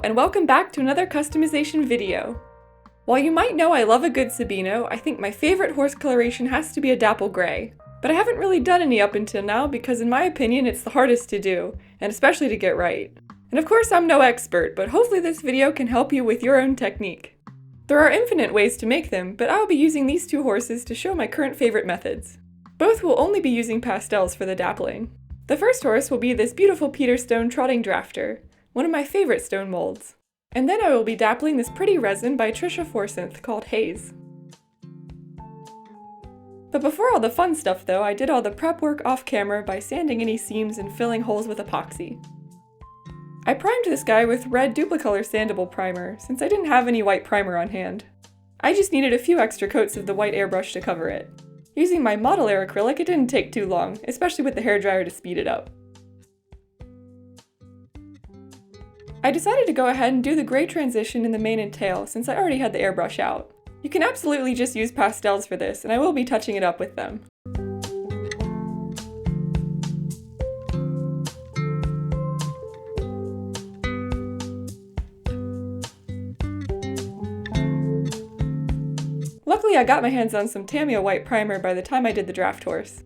and welcome back to another customization video. While you might know I love a good Sabino, I think my favorite horse coloration has to be a Dapple Gray. But I haven't really done any up until now because in my opinion it's the hardest to do, and especially to get right. And of course I'm no expert, but hopefully this video can help you with your own technique. There are infinite ways to make them, but I'll be using these two horses to show my current favorite methods. Both will only be using pastels for the dappling. The first horse will be this beautiful Peter Stone Trotting Drafter, one of my favorite stone molds. And then I will be dappling this pretty resin by Trisha Forsyth called Haze. But before all the fun stuff though, I did all the prep work off camera by sanding any seams and filling holes with epoxy. I primed this guy with red Duplicolor sandable primer since I didn't have any white primer on hand. I just needed a few extra coats of the white airbrush to cover it. Using my Model Air acrylic, it didn't take too long, especially with the hairdryer to speed it up. I decided to go ahead and do the gray transition in the mane and tail since I already had the airbrush out. You can absolutely just use pastels for this, and I will be touching it up with them. Luckily I got my hands on some Tamiya white primer by the time I did the draft horse.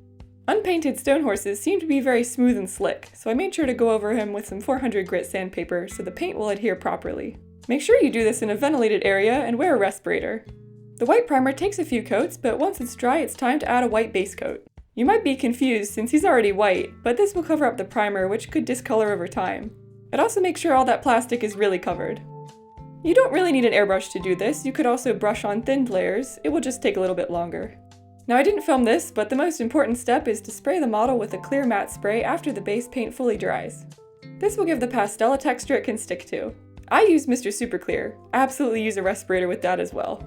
Unpainted stone horses seem to be very smooth and slick, so I made sure to go over him with some 400 grit sandpaper so the paint will adhere properly. Make sure you do this in a ventilated area and wear a respirator. The white primer takes a few coats, but once it's dry it's time to add a white base coat. You might be confused since he's already white, but this will cover up the primer which could discolor over time. It also makes sure all that plastic is really covered. You don't really need an airbrush to do this, you could also brush on thinned layers, it will just take a little bit longer. Now I didn't film this, but the most important step is to spray the model with a clear matte spray after the base paint fully dries. This will give the pastel a texture it can stick to. I use Mr. Super Clear. I absolutely use a respirator with that as well.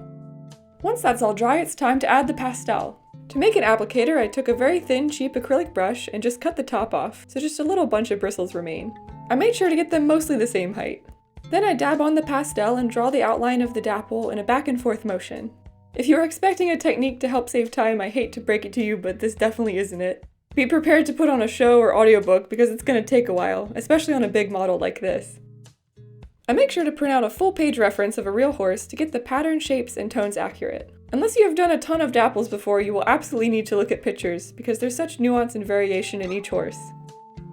Once that's all dry, it's time to add the pastel. To make an applicator, I took a very thin, cheap acrylic brush and just cut the top off, so just a little bunch of bristles remain. I made sure to get them mostly the same height. Then I dab on the pastel and draw the outline of the dapple in a back and forth motion. If you are expecting a technique to help save time, I hate to break it to you, but this definitely isn't it. Be prepared to put on a show or audiobook because it's going to take a while, especially on a big model like this. I make sure to print out a full page reference of a real horse to get the pattern, shapes, and tones accurate. Unless you have done a ton of dapples before, you will absolutely need to look at pictures because there's such nuance and variation in each horse.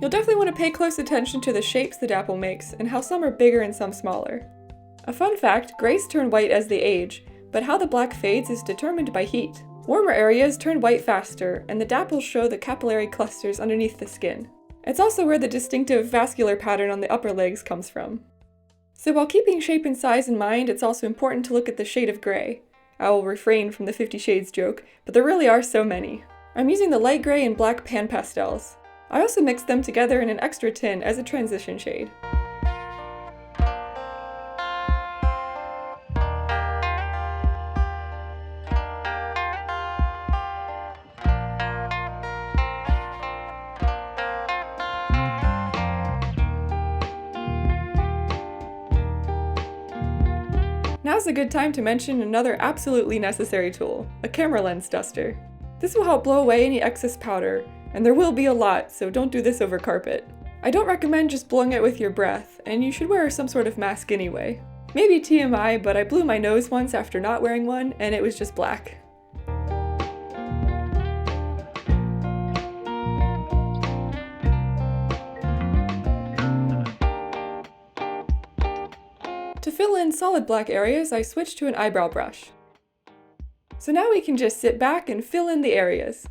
You'll definitely want to pay close attention to the shapes the dapple makes and how some are bigger and some smaller. A fun fact, grays turn white as they age, but how the black fades is determined by heat. Warmer areas turn white faster, and the dapples show the capillary clusters underneath the skin. It's also where the distinctive vascular pattern on the upper legs comes from. So while keeping shape and size in mind, it's also important to look at the shade of gray. I will refrain from the 50 Shades joke, but there really are so many. I'm using the light gray and black pan pastels. I also mixed them together in an extra tin as a transition shade. Now's a good time to mention another absolutely necessary tool, a camera lens duster. This will help blow away any excess powder, and there will be a lot, so don't do this over carpet. I don't recommend just blowing it with your breath, and you should wear some sort of mask anyway. Maybe TMI, but I blew my nose once after not wearing one, and it was just black. To fill in solid black areas, I switched to an eyebrow brush. So now we can just sit back and fill in the areas.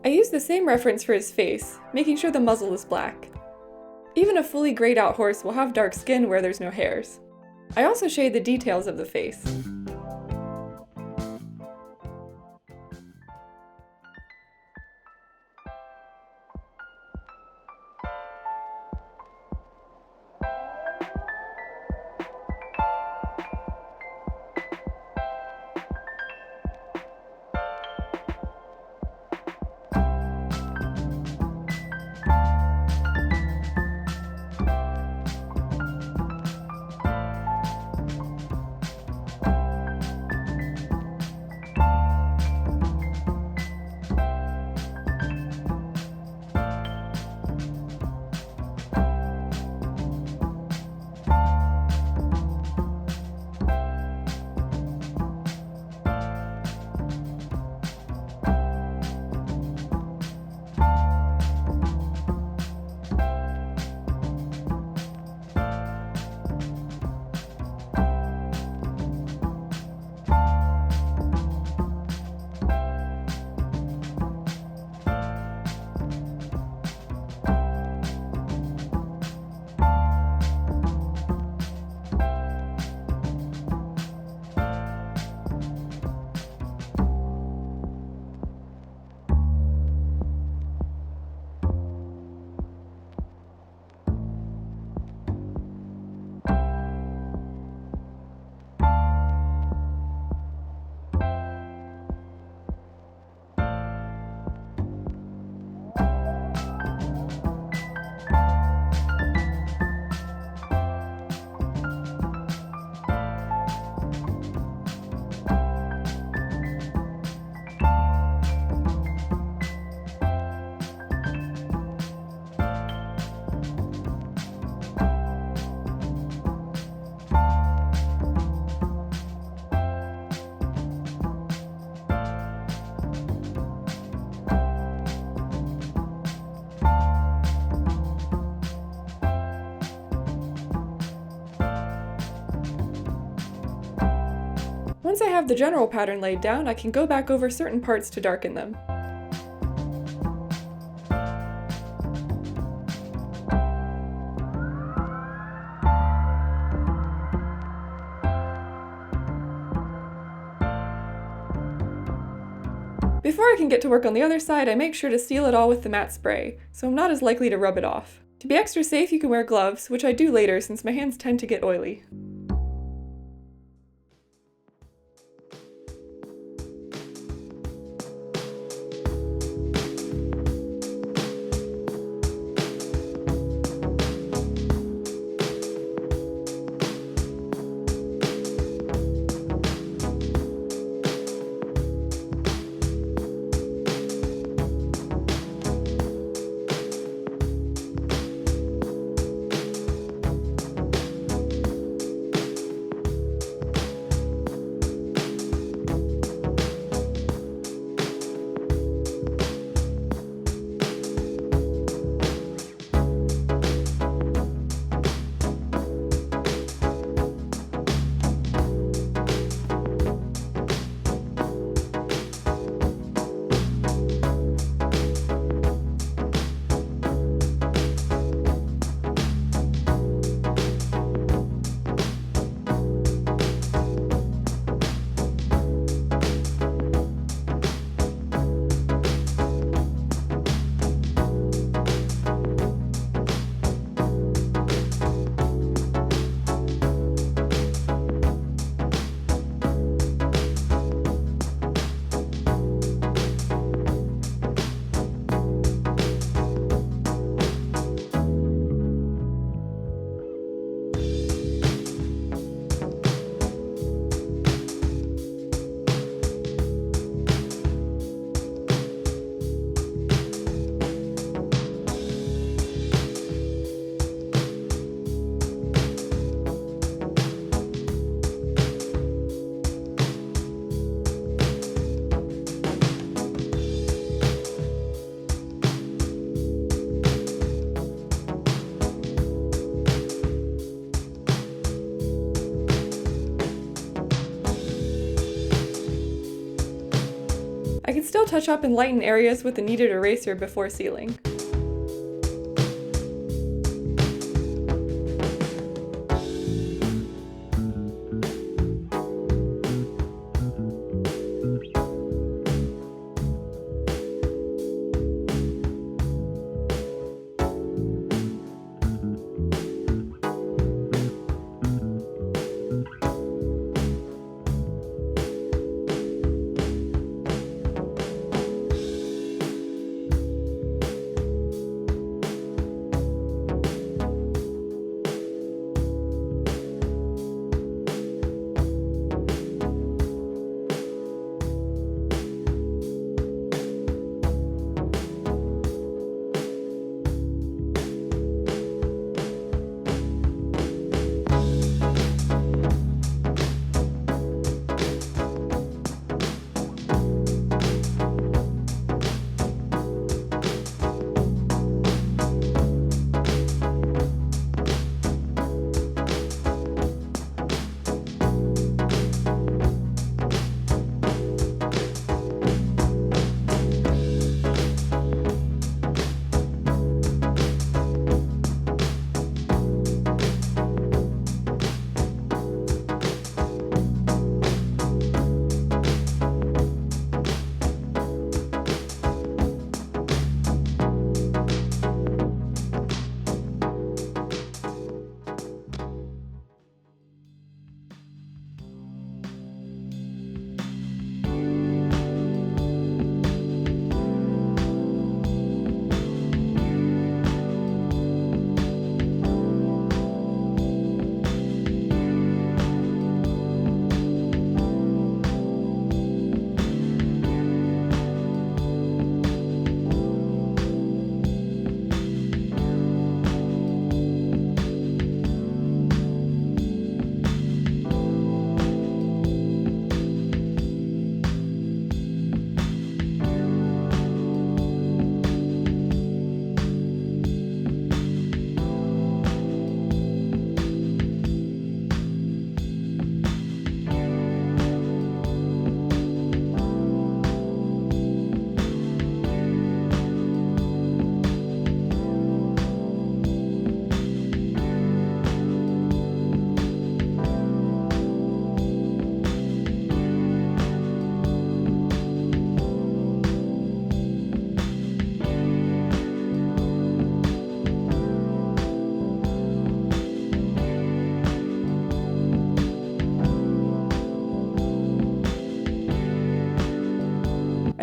I used the same reference for his face, making sure the muzzle is black. Even a fully grayed out horse will have dark skin where there's no hairs. I also shade the details of the face. Once I have the general pattern laid down, I can go back over certain parts to darken them. Before I can get to work on the other side, I make sure to seal it all with the matte spray, so I'm not as likely to rub it off. To be extra safe, you can wear gloves, which I do later since my hands tend to get oily. I can still touch up and lighten areas with a kneaded eraser before sealing.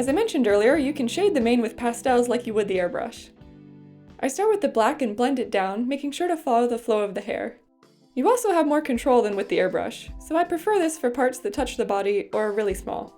As I mentioned earlier, you can shade the mane with pastels like you would the airbrush. I start with the black and blend it down, making sure to follow the flow of the hair. You also have more control than with the airbrush, so I prefer this for parts that touch the body or are really small.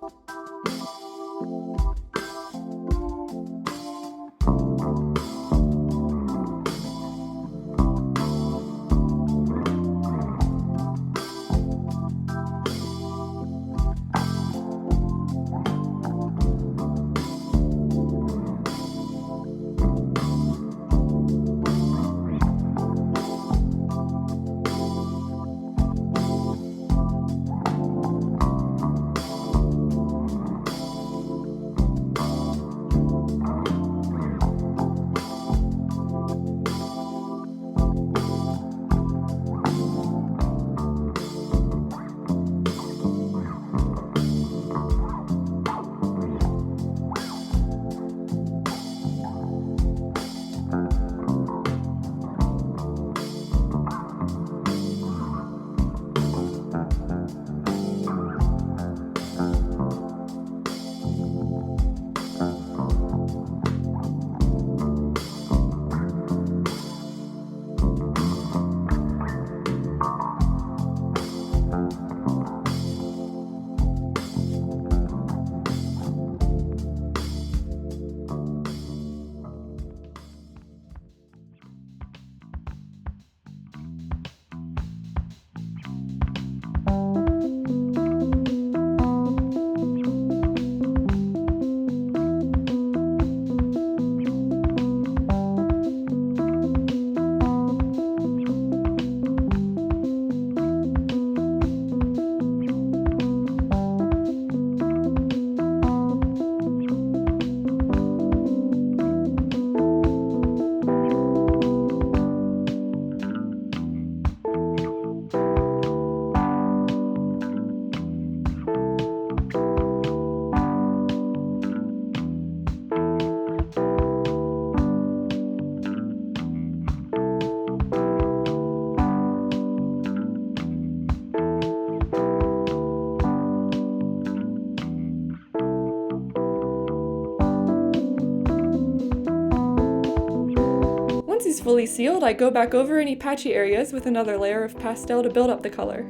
is fully sealed, I go back over any patchy areas with another layer of pastel to build up the color.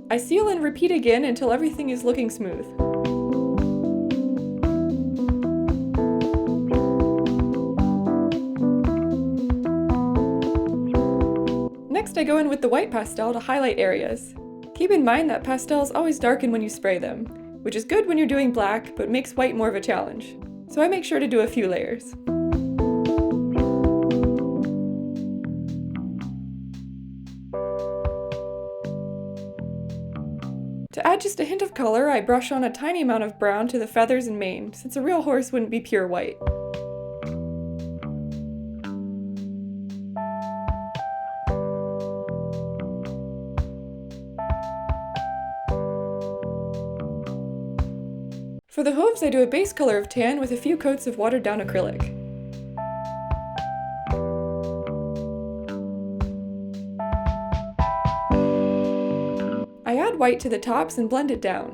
I seal and repeat again until everything is looking smooth. Next, I go in with the white pastel to highlight areas. Keep in mind that pastels always darken when you spray them, which is good when you're doing black, but makes white more of a challenge. So I make sure to do a few layers. To add just a hint of color, I brush on a tiny amount of brown to the feathers and mane, since a real horse wouldn't be pure white. For the hooves, I do a base color of tan with a few coats of watered down acrylic. I add white to the tops and blend it down.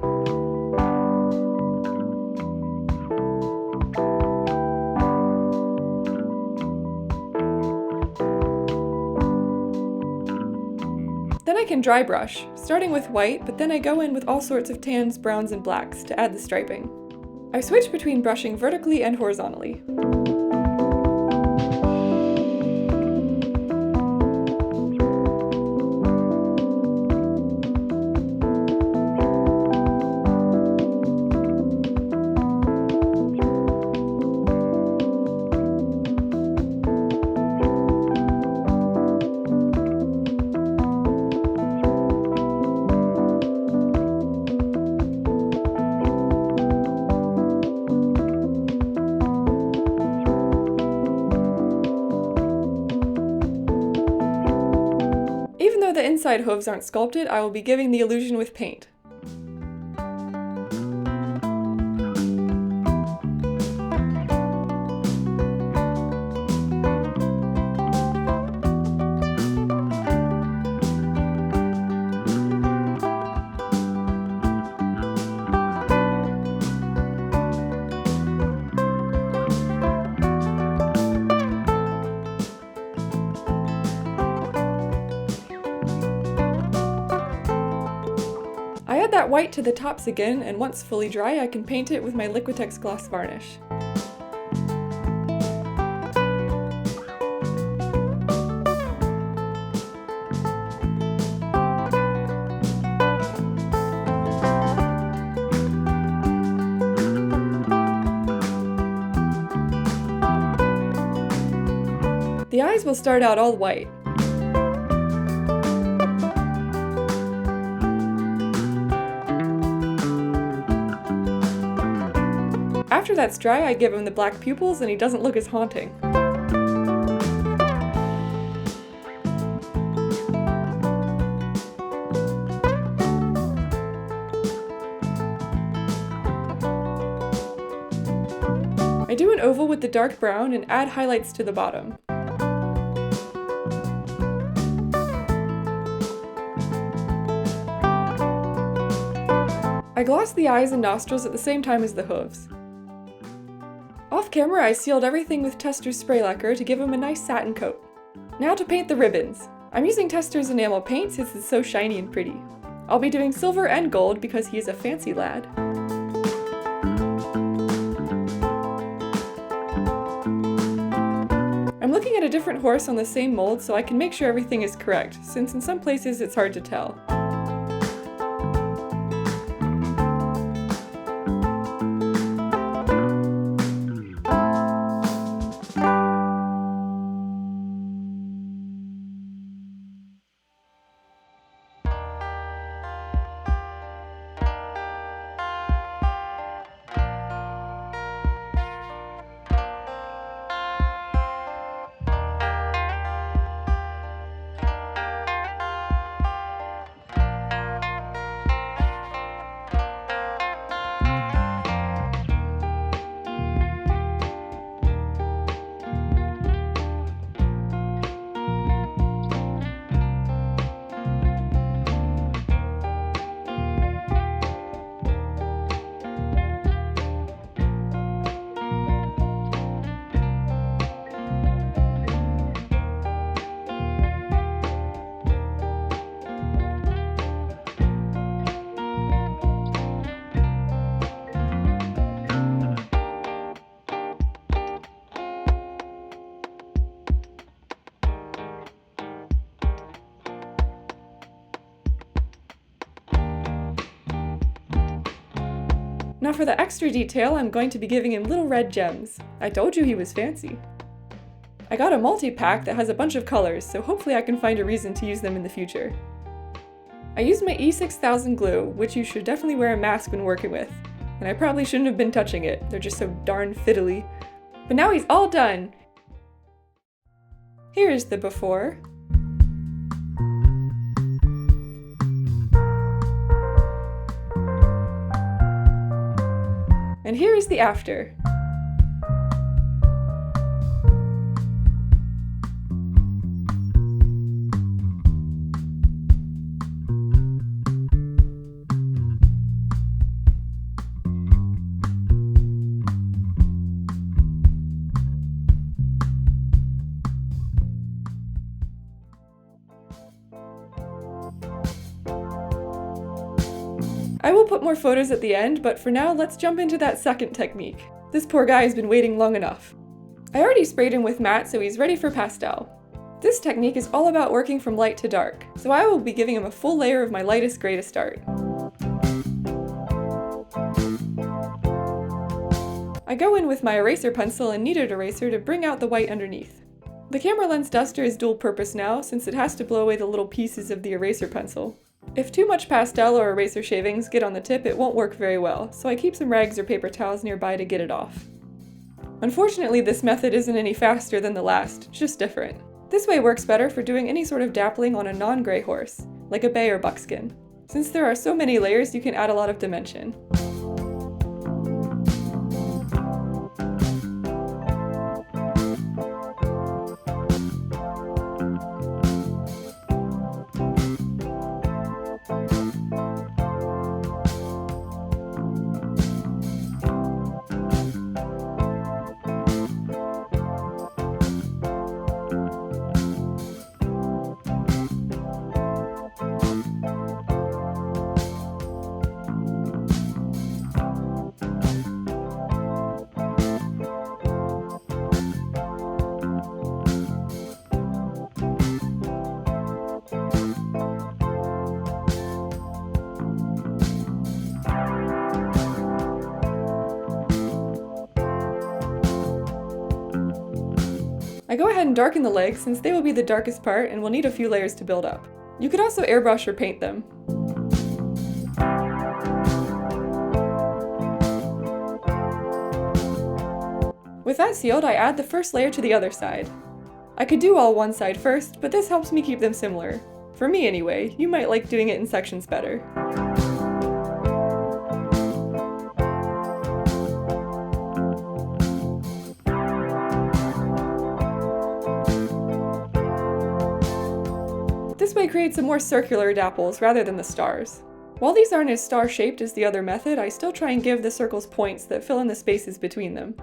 Then I can dry brush, starting with white, but then I go in with all sorts of tans, browns, and blacks to add the striping. I switch between brushing vertically and horizontally. Even though the inside hooves aren't sculpted, I will be giving the illusion with paint. I add that white to the tops again, and once fully dry, I can paint it with my Liquitex gloss varnish. The eyes will start out all white. After that's dry, I give him the black pupils and he doesn't look as haunting. I do an oval with the dark brown and add highlights to the bottom. I gloss the eyes and nostrils at the same time as the hooves. Off camera, I sealed everything with Testors spray lacquer to give him a nice satin coat. Now to paint the ribbons. I'm using Testors enamel paint since it's so shiny and pretty. I'll be doing silver and gold because he is a fancy lad. I'm looking at a different horse on the same mold so I can make sure everything is correct, since in some places it's hard to tell. Now for the extra detail, I'm going to be giving him little red gems. I told you he was fancy. I got a multi-pack that has a bunch of colors, so hopefully I can find a reason to use them in the future. I used my E6000 glue, which you should definitely wear a mask when working with. And I probably shouldn't have been touching it, they're just so darn fiddly. But now he's all done! Here's the before. And here is the after. I will put more photos at the end, but for now, let's jump into that second technique. This poor guy has been waiting long enough. I already sprayed him with matte, so he's ready for pastel. This technique is all about working from light to dark, so I will be giving him a full layer of my lightest gray to start. I go in with my eraser pencil and kneaded eraser to bring out the white underneath. The camera lens duster is dual purpose now, since it has to blow away the little pieces of the eraser pencil. If too much pastel or eraser shavings get on the tip, it won't work very well, so I keep some rags or paper towels nearby to get it off. Unfortunately, this method isn't any faster than the last, just different. This way works better for doing any sort of dappling on a non-gray horse, like a bay or buckskin. Since there are so many layers, you can add a lot of dimension. I go ahead and darken the legs since they will be the darkest part and will need a few layers to build up. You could also airbrush or paint them. With that sealed, I add the first layer to the other side. I could do all one side first, but this helps me keep them similar. For me anyway, you might like doing it in sections better. This way creates a more circular dapples rather than the stars. While these aren't as star-shaped as the other method, I still try and give the circles points that fill in the spaces between them.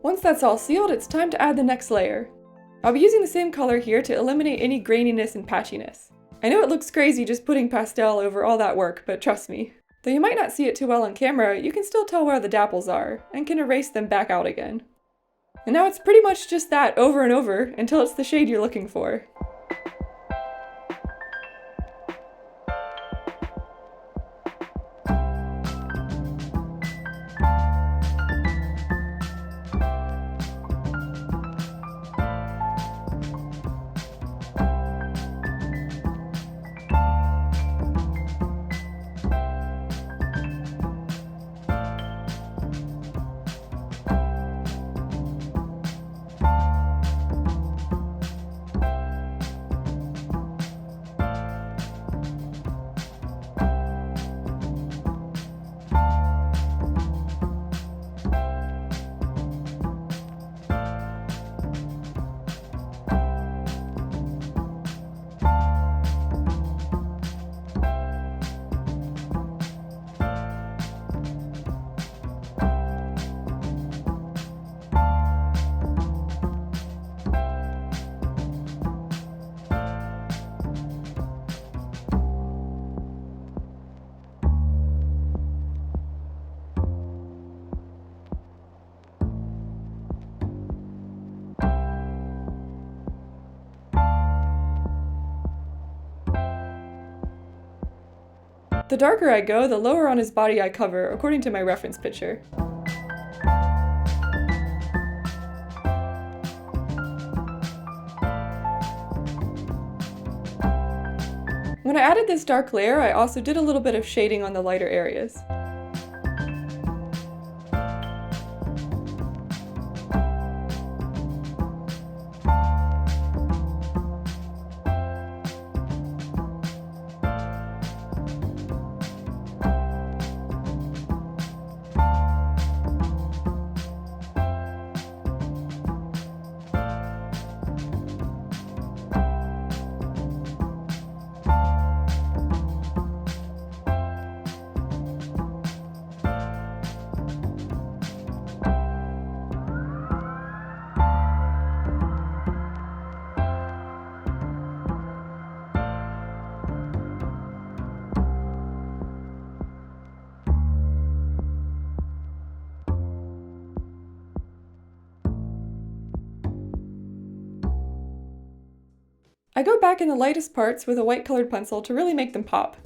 Once that's all sealed, it's time to add the next layer. I'll be using the same color here to eliminate any graininess and patchiness. I know it looks crazy just putting pastel over all that work, but trust me. Though you might not see it too well on camera, you can still tell where the dapples are, and can erase them back out again. And now it's pretty much just that over and over, until it's the shade you're looking for. The darker I go, the lower on his body I cover, according to my reference picture. When I added this dark layer, I also did a little bit of shading on the lighter areas. I go back in the lightest parts with a white colored pencil to really make them pop.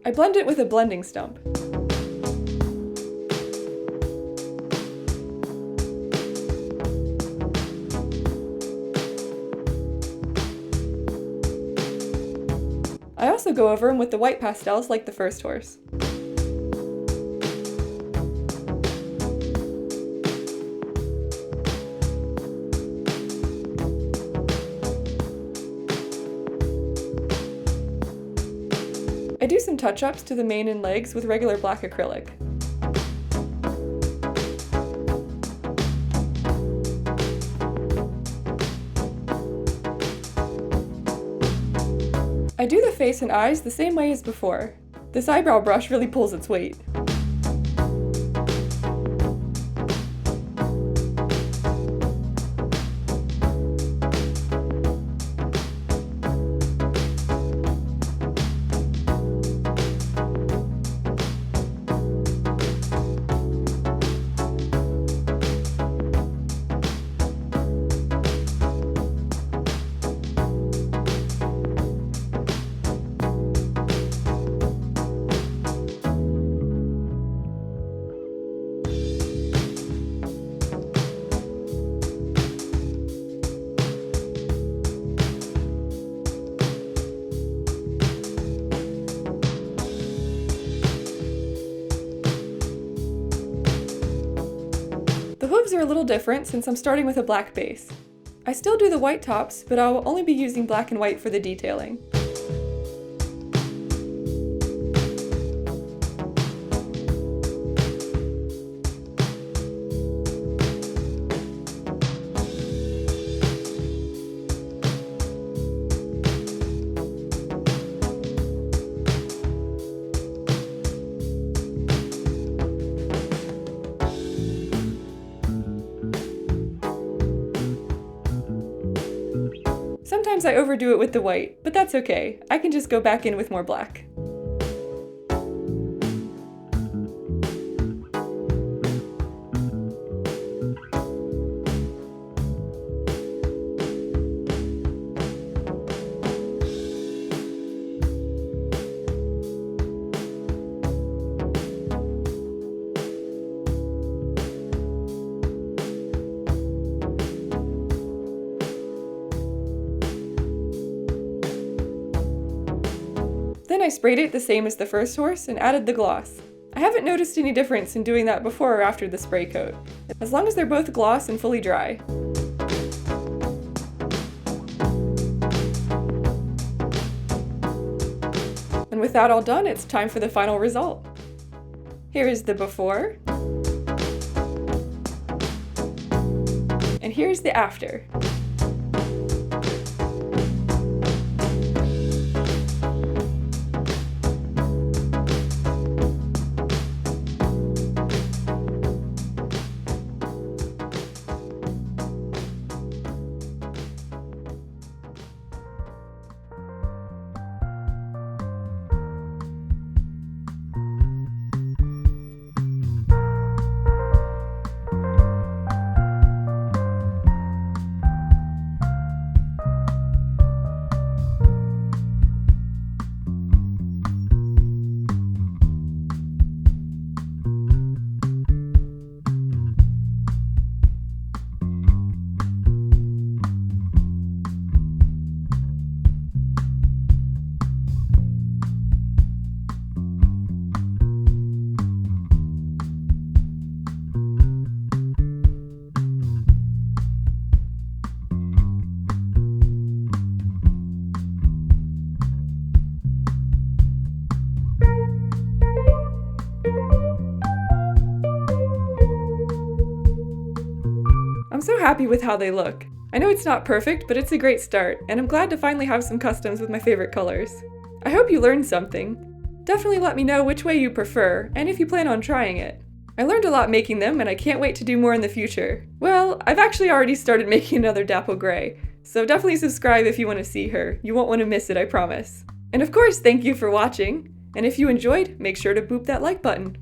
I blend it with a blending stump. I also go over them with the white pastels like the first horse. I do some touch-ups to the mane and legs with regular black acrylic. I do the face and eyes the same way as before. This eyebrow brush really pulls its weight. The hooves are a little different since I'm starting with a black base. I still do the white tops, but I will only be using black and white for the detailing. Sometimes I overdo it with the white, but that's okay. I can just go back in with more black. Then I sprayed it the same as the first horse and added the gloss. I haven't noticed any difference in doing that before or after the spray coat, as long as they're both gloss and fully dry. And with that all done, it's time for the final result. Here is the before, and here's the after. so happy with how they look. I know it's not perfect, but it's a great start, and I'm glad to finally have some customs with my favorite colors. I hope you learned something. Definitely let me know which way you prefer, and if you plan on trying it. I learned a lot making them, and I can't wait to do more in the future. Well, I've actually already started making another Dapple Gray, so definitely subscribe if you want to see her. You won't want to miss it, I promise. And of course, thank you for watching, and if you enjoyed, make sure to boop that like button.